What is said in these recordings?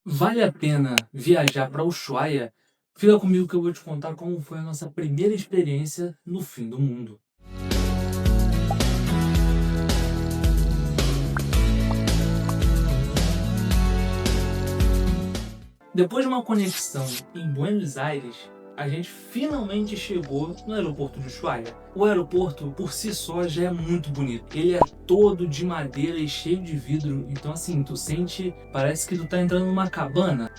Vale a pena viajar para Ushuaia? Fica comigo que eu vou te contar como foi a nossa primeira experiência no fim do mundo. Depois de uma conexão em Buenos Aires, a gente finalmente chegou no aeroporto de Ushuaia. O aeroporto, por si só, já é muito bonito. Ele é todo de madeira e cheio de vidro, então assim, tu sente, parece que tu tá entrando numa cabana.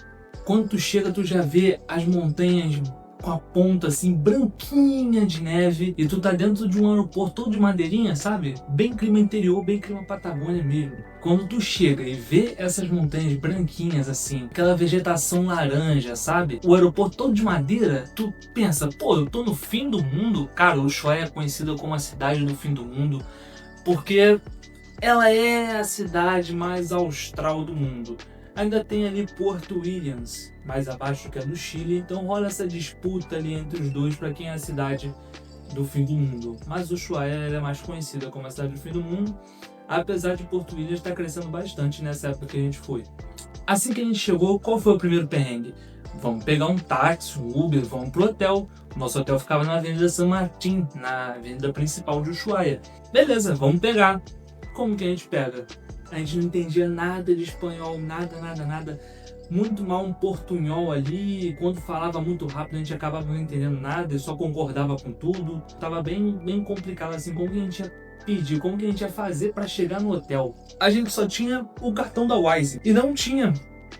Quando tu chega, tu já vê as montanhas com a ponta assim branquinha de neve e tu tá dentro de um aeroporto todo de madeirinha, sabe? Bem clima interior, bem clima Patagônia mesmo. Quando tu chega e vê essas montanhas branquinhas assim, aquela vegetação laranja, sabe? O aeroporto todo de madeira, tu pensa, pô, eu tô no fim do mundo? Cara, Ushuaia é conhecida como a cidade do fim do mundo porque ela é a cidade mais austral do mundo. Ainda tem ali Porto Williams, mais abaixo, que é do Chile, então rola essa disputa ali entre os dois para quem é a cidade do fim do mundo. Mas Ushuaia é mais conhecida como a cidade do fim do mundo, apesar de Porto Williams estar crescendo bastante nessa época que a gente foi. Assim que a gente chegou, qual foi o primeiro perrengue? Vamos pegar um táxi, um Uber, vamos pro hotel. Nosso hotel ficava na Avenida San Martín, na avenida principal de Ushuaia. Beleza, vamos pegar. Como que a gente pega? A gente não entendia nada de espanhol, nada. Muito mal um portunhol ali, e quando falava muito rápido a gente acabava não entendendo nada e só concordava com tudo. Tava bem complicado assim, como que a gente ia pedir, como que a gente ia fazer para chegar no hotel. A gente só tinha o cartão da Wise e não tinha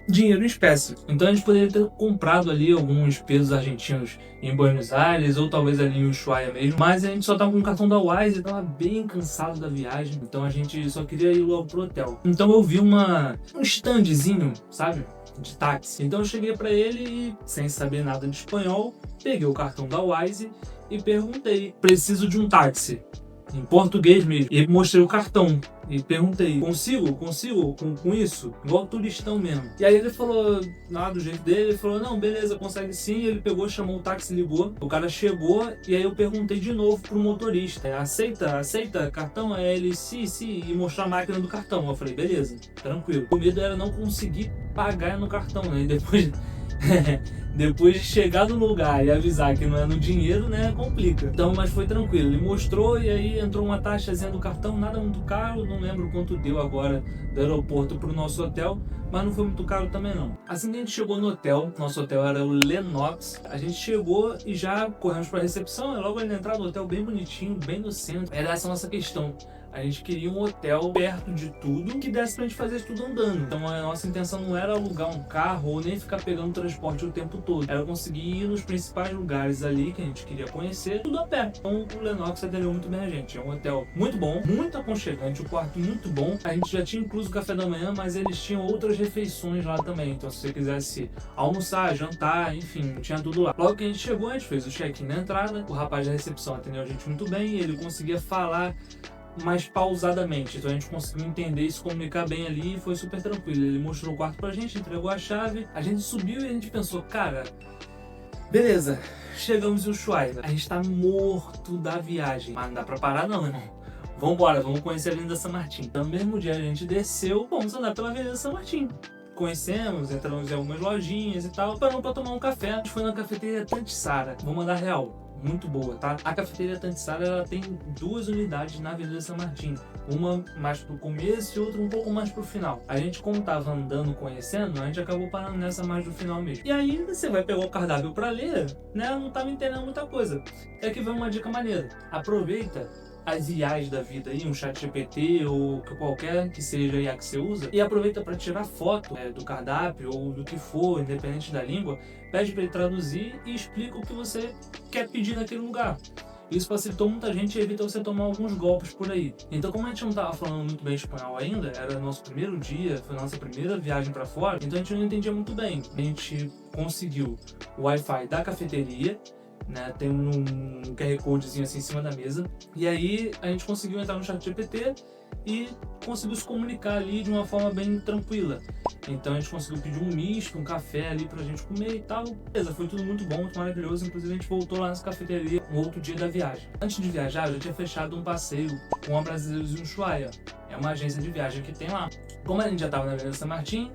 dinheiro em espécie. Então a gente poderia ter comprado ali alguns pesos argentinos em Buenos Aires ou talvez ali em Ushuaia mesmo, mas a gente só tava com o cartão da Wise e tava bem cansado da viagem, então a gente só queria ir logo pro hotel. Então eu vi um standzinho, sabe? De táxi. Então eu cheguei para ele e, sem saber nada de espanhol, peguei o cartão da Wise e perguntei: preciso de um táxi. Em português mesmo. E mostrei o cartão. E perguntei: consigo com isso? Igual turistão mesmo. E aí ele falou, lá do jeito dele, ele falou: não, beleza, consegue sim. Ele pegou, chamou o táxi, ligou. O cara chegou e aí eu perguntei de novo pro motorista: aceita cartão? Aí ele, sim, e mostrou a máquina do cartão. Eu falei: beleza, tranquilo. O medo era não conseguir pagar no cartão, né? E depois... depois de chegar no lugar e avisar que não é no dinheiro, né, complica. Então, mas foi tranquilo. Ele mostrou e aí entrou uma taxazinha do cartão, nada muito caro, não lembro quanto deu agora do aeroporto pro nosso hotel, mas não foi muito caro também não. Assim que a gente chegou no hotel, nosso hotel era o Lenox, a gente chegou e já corremos pra recepção, e logo ali na entrada do hotel bem bonitinho, bem no centro. Era essa a nossa questão. A gente queria um hotel perto de tudo que desse pra gente fazer tudo andando. Então a nossa intenção não era alugar um carro ou nem ficar pegando transporte o tempo todo. Era conseguir ir nos principais lugares ali que a gente queria conhecer, tudo a pé. Então o Lenox atendeu muito bem a gente. É um hotel muito bom, muito aconchegante, o quarto muito bom. A gente já tinha incluso o café da manhã, mas eles tinham outras refeições lá também. Então se você quisesse almoçar, jantar, enfim, tinha tudo lá. Logo que a gente chegou, a gente fez o check-in na entrada. O rapaz da recepção atendeu a gente muito bem. Ele conseguia falar mais pausadamente, então a gente conseguiu entender e se comunicar bem ali e foi super tranquilo. Ele mostrou o quarto pra gente, entregou a chave, a gente subiu e a gente pensou: cara, beleza, chegamos em Ushuaia, a gente tá morto da viagem, mas não dá pra parar não, irmão. Vambora, vamos conhecer a Avenida San Martín. Então no mesmo dia a gente desceu, vamos andar pela Avenida San Martín. Conhecemos, entramos em algumas lojinhas e tal, paramos pra tomar um café. A gente foi na cafeteria Tantisara, vou mandar real. Muito boa, tá? A cafeteria Tantisara, ela tem duas unidades na Avenida San Martín. Uma mais pro começo e outra um pouco mais pro final. A gente, como tava andando, conhecendo, a gente acabou parando nessa mais do final mesmo. E aí, você vai pegar o cardápio pra ler, né? Não tava entendendo muita coisa. É que vem uma dica maneira. Aproveita as IAs da vida aí, um chat GPT ou qualquer que seja a IA que você usa, e aproveita para tirar foto do cardápio ou do que for, independente da língua, pede para ele traduzir e explica o que você quer pedir naquele lugar. Isso facilitou muita gente e evita você tomar alguns golpes por aí. Então, como a gente não estava falando muito bem espanhol ainda, era nosso primeiro dia, foi nossa primeira viagem para fora, então a gente não entendia muito bem. A gente conseguiu o Wi-Fi da cafeteria, né, tem um QR Codezinho assim em cima da mesa, e aí a gente conseguiu entrar no chat GPT e conseguiu se comunicar ali de uma forma bem tranquila. Então a gente conseguiu pedir um misto, um café ali pra gente comer e tal. Beleza, foi tudo muito bom, muito maravilhoso. Inclusive a gente voltou lá nessa cafeteria no outro dia da viagem. Antes de viajar, eu já tinha fechado um passeio com a Brasileiros em Ushuaia. É uma agência de viagem que tem lá. Como a gente já tava na Avenida San Martín,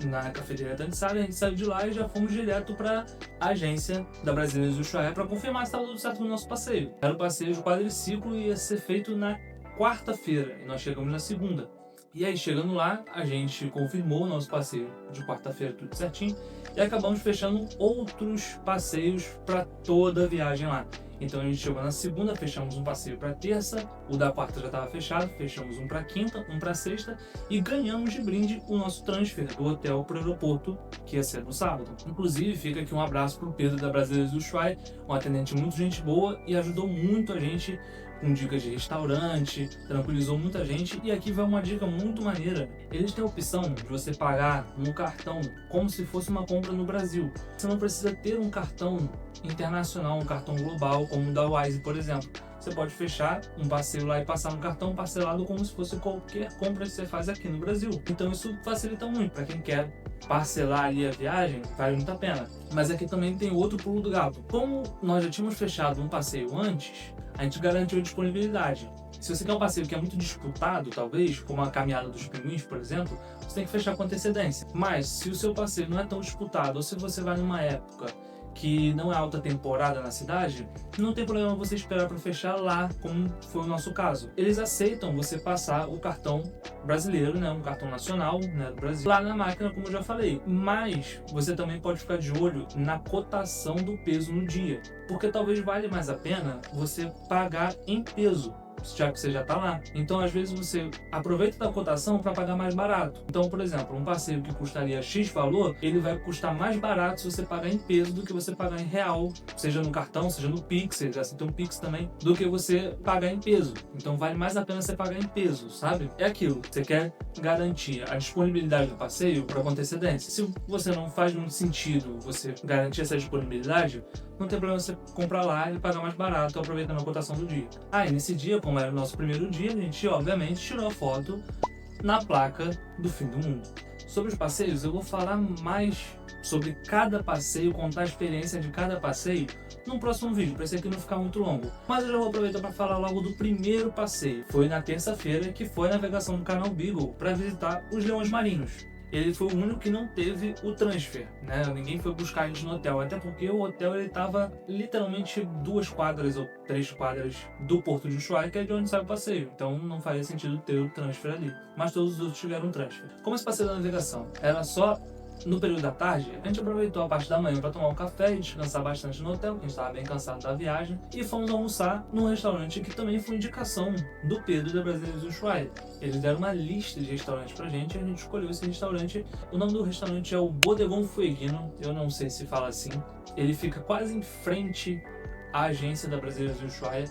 na cafeteria da Antissabe, a gente saiu de lá e já fomos direto para a agência da Brasileiros do Ushuaia para confirmar se estava tudo certo no nosso passeio. Era o passeio de quadriciclo e ia ser feito na quarta-feira, e nós chegamos na segunda. E aí, chegando lá, a gente confirmou o nosso passeio de quarta-feira, tudo certinho, e acabamos fechando outros passeios para toda a viagem lá. Então a gente chegou na segunda, fechamos um passeio para terça, o da quarta já estava fechado, fechamos um para quinta, um para sexta e ganhamos de brinde o nosso transfer do hotel para o aeroporto, que ia ser no sábado. Inclusive, fica aqui um abraço para o Pedro da Brasileiros do Ushuaia, um atendente muito gente boa e ajudou muito a gente com dicas de restaurante, tranquilizou muita gente. E aqui vai uma dica muito maneira. Eles têm a opção de você pagar no cartão como se fosse uma compra no Brasil. Você não precisa ter um cartão internacional, um cartão global, como o da Wise, por exemplo. Você pode fechar um passeio lá e passar no cartão parcelado como se fosse qualquer compra que você faz aqui no Brasil. Então isso facilita muito para quem quer parcelar ali a viagem, vale muito a pena. Mas aqui também tem outro pulo do gato. Como nós já tínhamos fechado um passeio antes, a gente garantiu a disponibilidade. Se você quer um passeio que é muito disputado, talvez, como a caminhada dos pinguins, por exemplo, você tem que fechar com antecedência. Mas se o seu passeio não é tão disputado, ou se você vai numa época que não é alta temporada na cidade, não tem problema você esperar para fechar lá, como foi o nosso caso. Eles aceitam você passar o cartão brasileiro, né, um cartão nacional, né, do Brasil, lá na máquina, como eu já falei. Mas você também pode ficar de olho na cotação do peso no dia, porque talvez valha mais a pena você pagar em peso, já que você já está lá. Então, às vezes, você aproveita da cotação para pagar mais barato. Então, por exemplo, um passeio que custaria X valor, ele vai custar mais barato se você pagar em peso do que você pagar em real, seja no cartão, seja no Pix, já citou um Pix também, do que você pagar em peso. Então, vale mais a pena você pagar em peso, sabe? É aquilo, você quer garantir a disponibilidade do passeio para com antecedência. Se você não faz muito sentido você garantir essa disponibilidade, não tem problema você comprar lá e pagar mais barato, aproveitando a cotação do dia. E nesse dia, como era o nosso primeiro dia, a gente obviamente tirou a foto na placa do fim do mundo. Sobre os passeios, eu vou falar mais sobre cada passeio, contar a experiência de cada passeio no próximo vídeo, para esse aqui não ficar muito longo. Mas eu já vou aproveitar para falar logo do primeiro passeio. Foi na terça-feira, que foi a navegação do canal Beagle para visitar os leões marinhos. Ele foi o único que não teve o transfer, né? Ninguém foi buscar a gente no hotel, até porque o hotel ele estava literalmente 2 quadras ou 3 quadras do Porto de Ushuaia, que é de onde sai o passeio. Então não faria sentido ter o transfer ali. Mas todos os outros tiveram um transfer. Como esse passeio da navegação era só no período da tarde, a gente aproveitou a parte da manhã para tomar um café e descansar bastante no hotel, que a gente estava bem cansado da viagem, e fomos almoçar num restaurante que também foi indicação do Pedro da Brasileiros do Ushuaia. Eles deram uma lista de restaurantes pra gente e a gente escolheu esse restaurante. O nome do restaurante é o Bodegão Fueguino, eu não sei se fala assim. Ele fica quase em frente à agência da Brasileiros do Ushuaia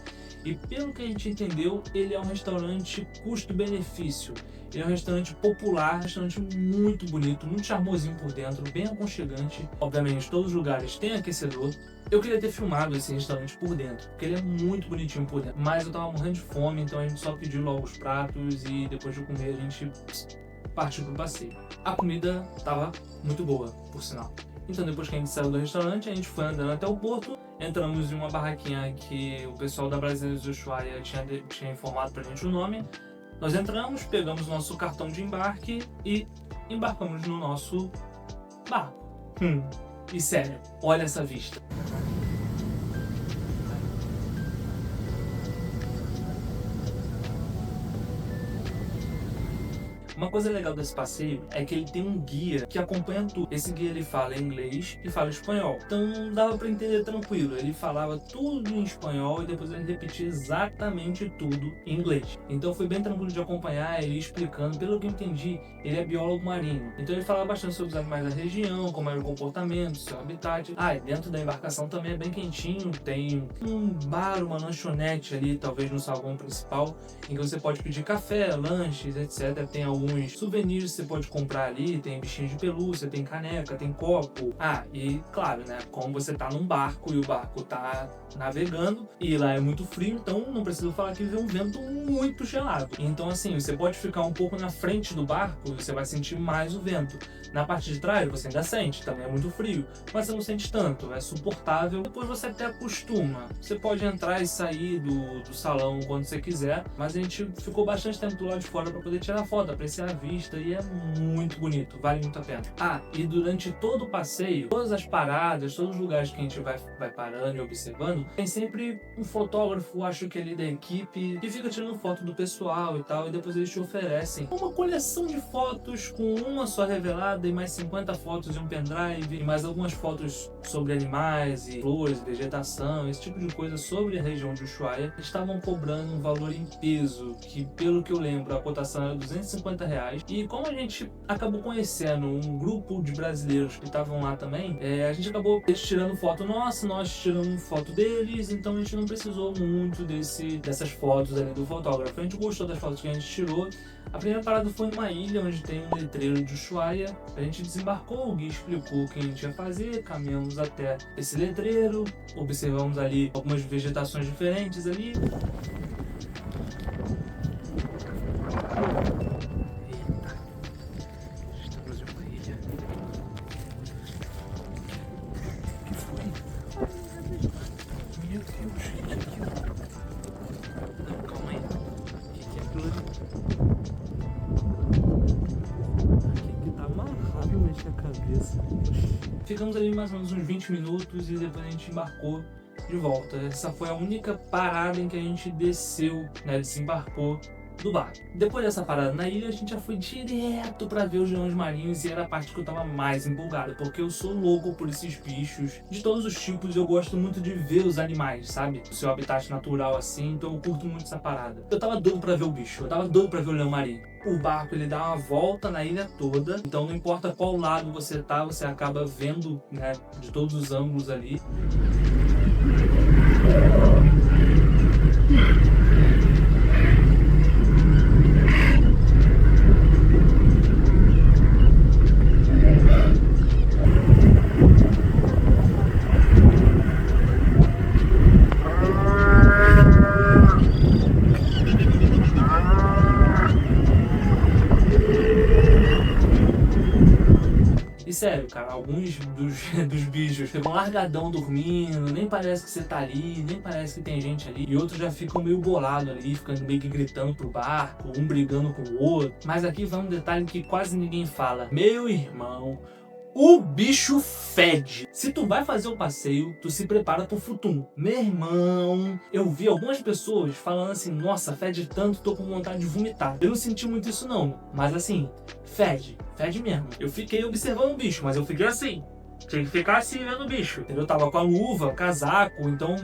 e, pelo que a gente entendeu, ele é um restaurante custo-benefício. Ele é um restaurante popular, um restaurante muito bonito, muito charmosinho por dentro, bem aconchegante. Obviamente, todos os lugares têm aquecedor. Eu queria ter filmado esse restaurante por dentro, porque ele é muito bonitinho por dentro. Mas eu tava morrendo de fome, então a gente só pediu logo os pratos e depois de comer a gente partiu pro passeio. A comida tava muito boa, por sinal. Então depois que a gente saiu do restaurante, a gente foi andando até o porto. Entramos em uma barraquinha que o pessoal da Brasileiros do Ushuaia tinha informado pra gente o nome. Nós entramos, pegamos nosso cartão de embarque e embarcamos no nosso barco. E sério, olha essa vista. Uma coisa legal desse passeio é que ele tem um guia que acompanha tudo. Esse guia ele fala inglês e fala espanhol. Então dava para entender tranquilo. Ele falava tudo em espanhol e depois ele repetia exatamente tudo em inglês. Então foi bem tranquilo de acompanhar ele explicando. Pelo que eu entendi, ele é biólogo marinho. Então ele falava bastante sobre os animais da região, como era o comportamento, seu habitat. E dentro da embarcação também é bem quentinho. Tem um bar, uma lanchonete ali, talvez no saguão principal, em que você pode pedir café, lanches, etc. Tem alguns souvenirs que você pode comprar ali, tem bichinho de pelúcia, tem caneca, tem copo. E claro, né, como você tá num barco e o barco tá navegando e lá é muito frio, então não preciso falar que vem um vento muito gelado. Então assim, você pode ficar um pouco na frente do barco e você vai sentir mais o vento. Na parte de trás você ainda sente, também é muito frio, mas você não sente tanto, é suportável. Depois você até acostuma. Você pode entrar e sair do salão quando você quiser, mas a gente ficou bastante tempo do lado de fora para poder tirar foto, apreciar apreciar a vista e é muito bonito, vale muito a pena. Ah, e durante todo o passeio, todas as paradas, todos os lugares que a gente vai parando e observando, tem sempre um fotógrafo, acho que ali da equipe, que fica tirando foto do pessoal e tal, e depois eles te oferecem uma coleção de fotos com uma só revelada e mais 50 fotos em um pendrive, e mais algumas fotos sobre animais e flores, vegetação, esse tipo de coisa sobre a região de Ushuaia. Eles estavam cobrando um valor em peso, que pelo que eu lembro a cotação era R$250, e como a gente acabou conhecendo um grupo de brasileiros que estavam lá também, a gente acabou tirando foto nossa, nós tiramos foto deles, então a gente não precisou muito dessas fotos ali do fotógrafo. A gente gostou das fotos que a gente tirou. A primeira parada foi numa ilha onde tem um letreiro de Ushuaia. A gente desembarcou, o guia explicou o que a gente ia fazer, caminhamos até esse letreiro, observamos ali algumas vegetações diferentes ali. Ficamos ali mais ou menos uns 20 minutos e depois a gente embarcou de volta. Essa foi a única parada em que a gente desceu, desembarcou do barco. Depois dessa parada na ilha, a gente já foi direto pra ver os leões marinhos, e era a parte que eu tava mais empolgado, porque eu sou louco por esses bichos de todos os tipos. Eu gosto muito de ver os animais, sabe? O seu habitat natural assim, então eu curto muito essa parada. Eu tava doido pra ver o bicho, eu tava doido pra ver o leão marinho. O barco ele dá uma volta na ilha toda, então não importa qual lado você tá, você acaba vendo, de todos os ângulos ali. E sério, cara, alguns dos bichos ficam largadão dormindo, nem parece que você tá ali, nem parece que tem gente ali. E outros já ficam meio bolados ali, ficando meio que gritando pro barco, um brigando com o outro. Mas aqui vai um detalhe que quase ninguém fala. Meu irmão, o bicho fede. Se tu vai fazer o passeio, tu se prepara pro futum. Meu irmão, eu vi algumas pessoas falando assim, nossa, fede tanto, tô com vontade de vomitar. Eu não senti muito isso não, mas assim, fede mesmo. Eu fiquei observando o bicho, mas eu fiquei assim. Tinha que ficar assim vendo o bicho. Eu tava com a luva, casaco, então,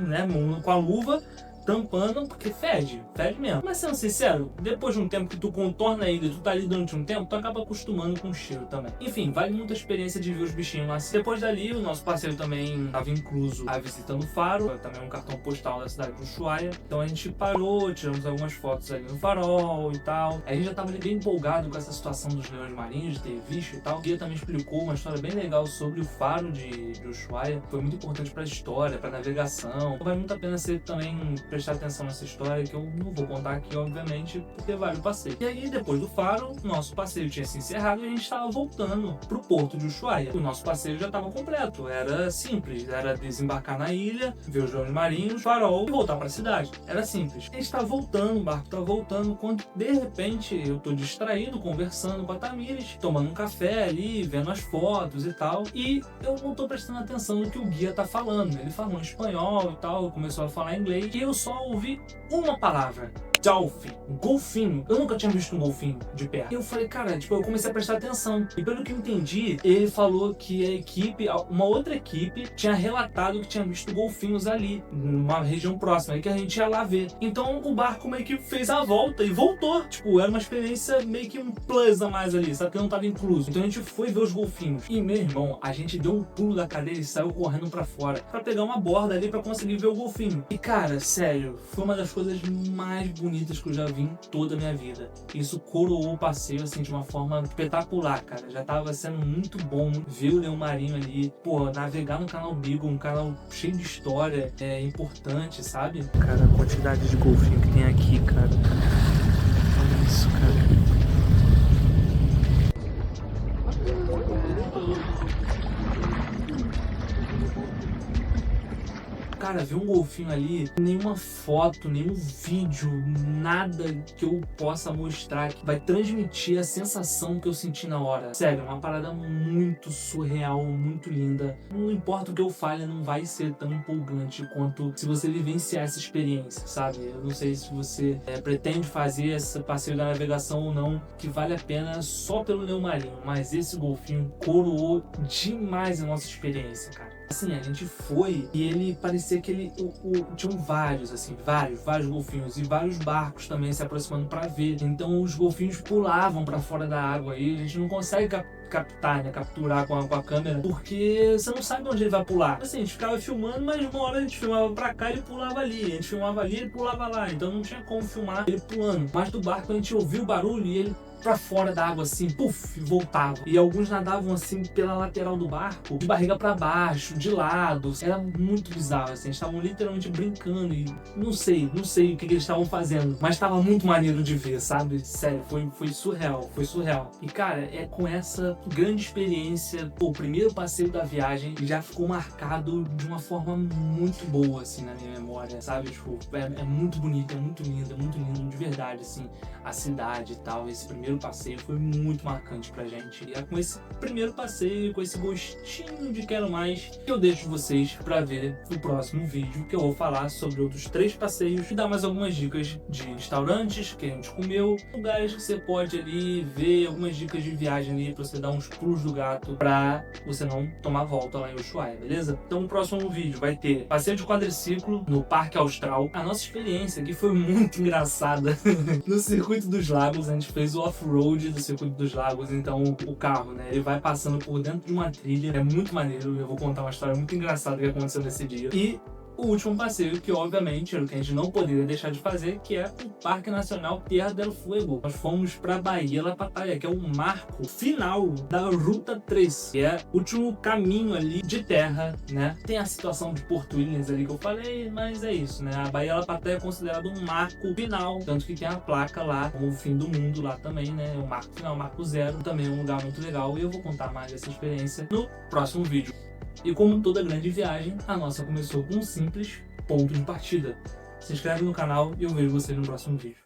com a luva tampando, porque fede mesmo. Mas sendo sincero, depois de um tempo que tu contorna a ilha, tu tá ali durante um tempo, tu acaba acostumando com o cheiro também. Enfim, vale muito a experiência de ver os bichinhos lá. Depois dali, o nosso passeio também estava incluso a visita no faro, também um cartão postal da cidade de Ushuaia. Então a gente parou, tiramos algumas fotos ali no farol e tal. A gente já tava ali bem empolgado com essa situação dos leões marinhos, de ter visto e tal. O guia também explicou uma história bem legal sobre o faro de Ushuaia. Foi muito importante pra história, pra navegação. Vale muito a pena você também prestar atenção nessa história, que eu não vou contar aqui, obviamente, porque vale o passeio. E aí, depois do faro, nosso passeio tinha se encerrado e a gente estava voltando pro porto de Ushuaia. O nosso passeio já estava completo, era simples, era desembarcar na ilha, ver os leões marinhos, farol e voltar para a cidade. Era simples. A gente tá voltando, o barco tá voltando, quando de repente eu tô distraído, conversando com a Tamires, tomando um café ali, vendo as fotos e tal, e eu não tô prestando atenção no que o guia tá falando. Ele falou em espanhol e tal, começou a falar inglês, e eu só ouvi uma palavra: dolphin, golfinho. Eu nunca tinha visto um golfinho de perto. E eu falei, cara, eu comecei a prestar atenção. E pelo que eu entendi, ele falou que a equipe, uma outra equipe, tinha relatado que tinha visto golfinhos ali, numa região próxima, e que a gente ia lá ver. Então o barco meio que fez a volta e voltou. Era uma experiência meio que um plus a mais ali, sabe? Que não tava incluso. Então a gente foi ver os golfinhos. E, meu irmão, a gente deu um pulo da cadeira e saiu correndo pra fora, pra pegar uma borda ali pra conseguir ver o golfinho. E, cara, sério, foi uma das coisas mais bonitas que eu já vi em toda a minha vida. Isso coroou o passeio, assim, de uma forma espetacular, cara. Já tava sendo muito bom ver o leão marinho ali. Pô, navegar no canal Beagle, um canal cheio de história, é importante, sabe? Cara, a quantidade de golfinho que tem aqui, cara. Olha isso, cara. cara, ver um golfinho ali, nenhuma foto, nenhum vídeo, nada que eu possa mostrar que vai transmitir a sensação que eu senti na hora. Sério, é uma parada muito surreal, muito linda. Não importa o que eu fale, não vai ser tão empolgante quanto se você vivenciar essa experiência, sabe? Eu não sei se você pretende fazer esse passeio da navegação ou não, que vale a pena só pelo leão marinho, mas esse golfinho coroou demais a nossa experiência, cara. Assim, a gente foi e ele parecia que ele... tinham vários, assim, vários golfinhos e vários barcos também se aproximando pra ver. Então os golfinhos pulavam pra fora da água e a gente não consegue captar, né, capturar com a câmera, porque você não sabe onde ele vai pular. Assim, a gente ficava filmando, mas uma hora a gente filmava pra cá e ele pulava ali. A gente filmava ali e ele pulava lá. Então não tinha como filmar ele pulando. Mas do barco a gente ouvia o barulho e ele pra fora da água assim, puf, e voltava. E alguns nadavam assim pela lateral do barco, de barriga pra baixo, de lado. Era muito bizarro, assim, eles estavam literalmente brincando e não sei o que eles estavam fazendo, mas tava muito maneiro de ver, sabe? Sério, foi surreal. E cara, é com essa grande experiência, o primeiro passeio da viagem já ficou marcado de uma forma muito boa, assim, na minha memória, sabe? Tipo, é muito bonito, é muito lindo de verdade, assim, a cidade e tal. Esse primeiro passeio foi muito marcante pra gente. E é com esse primeiro passeio, com esse gostinho de quero mais, que eu deixo vocês pra ver no próximo vídeo, que eu vou falar sobre outros 3 passeios e dar mais algumas dicas de restaurantes que a gente comeu, lugares que você pode ali ver, algumas dicas de viagem ali pra você dar uns pulos do gato pra você não tomar volta lá em Ushuaia, beleza? Então o próximo vídeo vai ter passeio de quadriciclo no Parque Austral. A nossa experiência aqui foi muito engraçada. No Circuito dos Lagos, a gente fez o off-road do Circuito dos Lagos, então o carro, né, ele vai passando por dentro de uma trilha, é muito maneiro, eu vou contar uma história muito engraçada que aconteceu nesse dia. E o último passeio, que obviamente era o que a gente não poderia deixar de fazer, que é o Parque Nacional Tierra del Fuego. Nós fomos para Bahia La Pataia, que é o marco final da Ruta 3, que é o último caminho ali de terra, né? Tem a situação de Porto Williams ali que eu falei, mas é isso, né? A Bahia La Pataia é considerado um marco final, tanto que tem a placa lá, como o fim do mundo lá também, né? O marco final, o marco zero, também é um lugar muito legal e eu vou contar mais dessa experiência no próximo vídeo. E como toda grande viagem, a nossa começou com um simples ponto de partida. Se inscreve no canal e eu vejo você no próximo vídeo.